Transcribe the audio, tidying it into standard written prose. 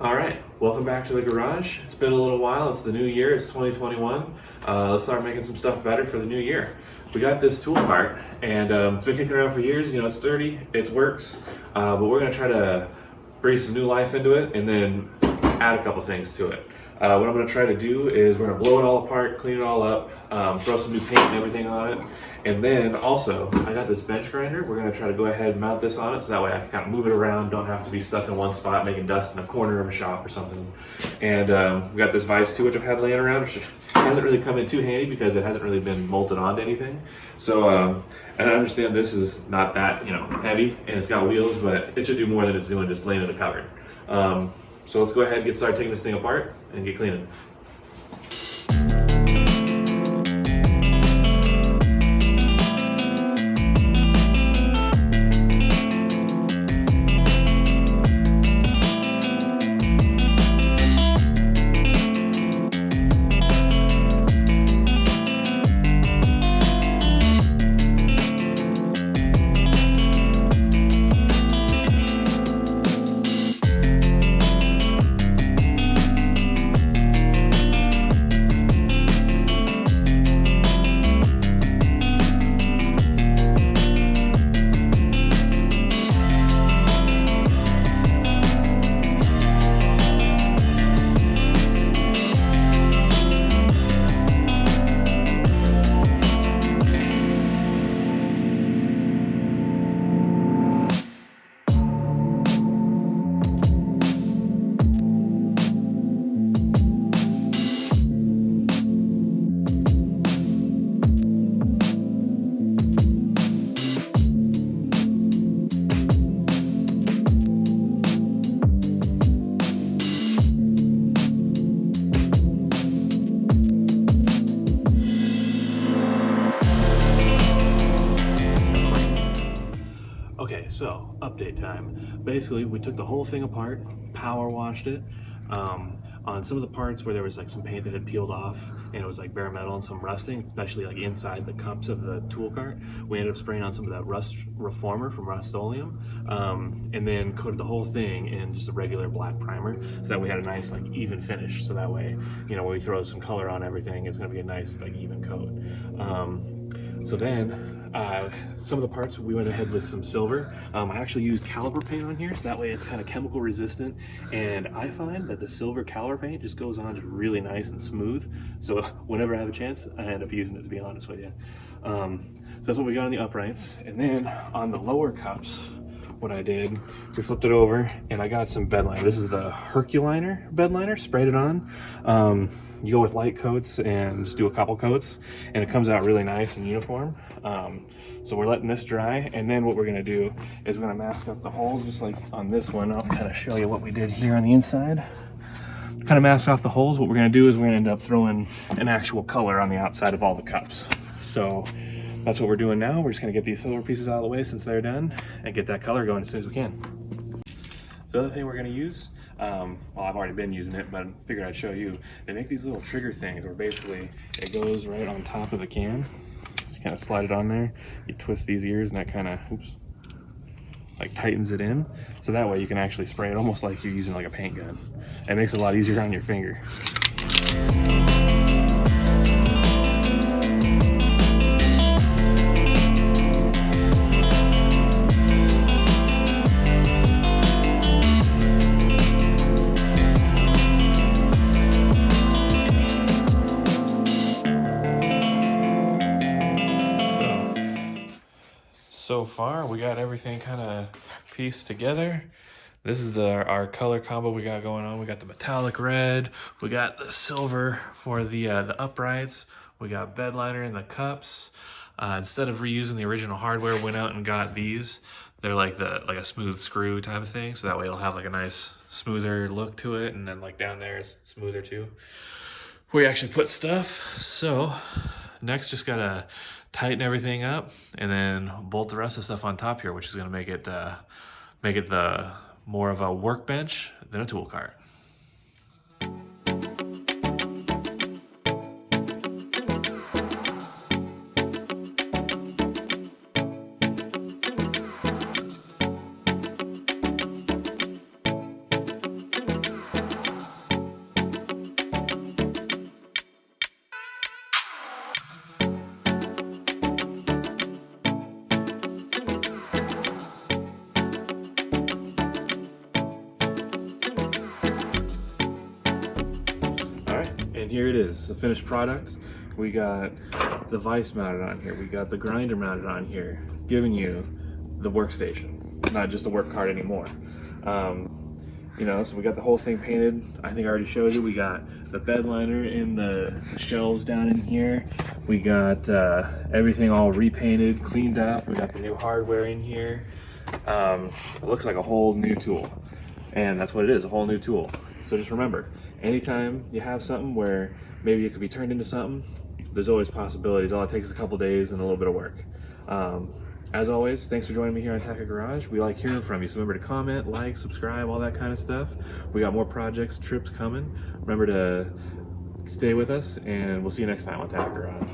All right, welcome back to the garage. It's been a little while. It's the new year. It's 2021. Let's start making some stuff better for the new year. We got this tool cart, and it's been kicking around for years. You know, it's sturdy, it works, but we're gonna try to breathe some new life into it, and then add a couple things to it. What I'm gonna try to do is we're gonna blow it all apart, clean it all up, throw some new paint and everything on it. And then also, I got this bench grinder. We're gonna try to go ahead and mount this on it so that way I can kind of move it around, don't have to be stuck in one spot making dust in a corner of a shop or something. And we got this vise too, which I've had laying around, which hasn't really come in too handy because it hasn't really been bolted onto anything. So, and I understand this is not that, heavy and it's got wheels, but it should do more than it's doing just laying in the cupboard. So let's go ahead and get started taking this thing apart and get cleaning. Okay, so update time. Basically, we took the whole thing apart, power washed it. On some of the parts where there was like some paint that had peeled off and it was like bare metal and some rusting, especially like inside the cups of the tool cart, we ended up spraying on some of that rust reformer from Rust-Oleum, and then coated the whole thing in just a regular black primer so that we had a nice like even finish. So that way, when we throw some color on everything, it's gonna be a nice like even coat. So then some of the parts we went ahead with some silver. I actually used caliper paint on here so that way it's kind of chemical resistant, and I find that the silver caliper paint just goes on just really nice and smooth. So whenever I have a chance, I end up using it, to be honest with you. So that's what we got on the uprights. And then on the lower cups, what I did, we flipped it over and I got some bed liner. This is the Herculiner bed liner, sprayed it on. You go with light coats and just do a couple coats and it comes out really nice and uniform. So we're letting this dry, and then what we're gonna do is we're gonna mask up the holes just like on this one. I'll kind of show you what we did here on the inside. Kind of mask off the holes. What we're gonna do is we're gonna end up throwing an actual color on the outside of all the cups. So that's what we're doing now. We're just gonna get these silver pieces out of the way since they're done and get that color going as soon as we can. So the other thing we're gonna use, well, I've already been using it, but I figured I'd show you. They make these little trigger things where basically it goes right on top of the can. Just kind of slide it on there. You twist these ears and that kind of, like tightens it in. So that way you can actually spray it almost like you're using like a paint gun. It makes it a lot easier on your finger. So far, we got everything kind of pieced together. This is our color combo we got going on. We got the metallic red, we got the silver for the uprights, we got bed liner in the cups. Instead of reusing the original hardware, went out and got these. They're like a smooth screw type of thing, so that way it'll have like a nice smoother look to it, and then like down there it's smoother too. We actually put stuff. So next, just gotta tighten everything up and then bolt the rest of the stuff on top here, which is gonna make it the more of a workbench than a tool cart. And here it is, the finished product. We got the vise mounted on here. We got the grinder mounted on here, giving you the workstation, not just the work cart anymore. You know, so we got the whole thing painted. I think I already showed you. We got the bed liner in the shelves down in here. We got everything all repainted, cleaned up. We got the new hardware in here. It looks like a whole new tool. And that's what it is, a whole new tool. So just remember, anytime you have something where maybe it could be turned into something, there's always possibilities. All it takes is a couple days and a little bit of work. As always, thanks for joining me here on Taka Garage. We like hearing from you, so remember to comment, like, subscribe, all that kind of stuff. We got more projects, trips coming. Remember to stay with us, and we'll see you next time on Taka Garage.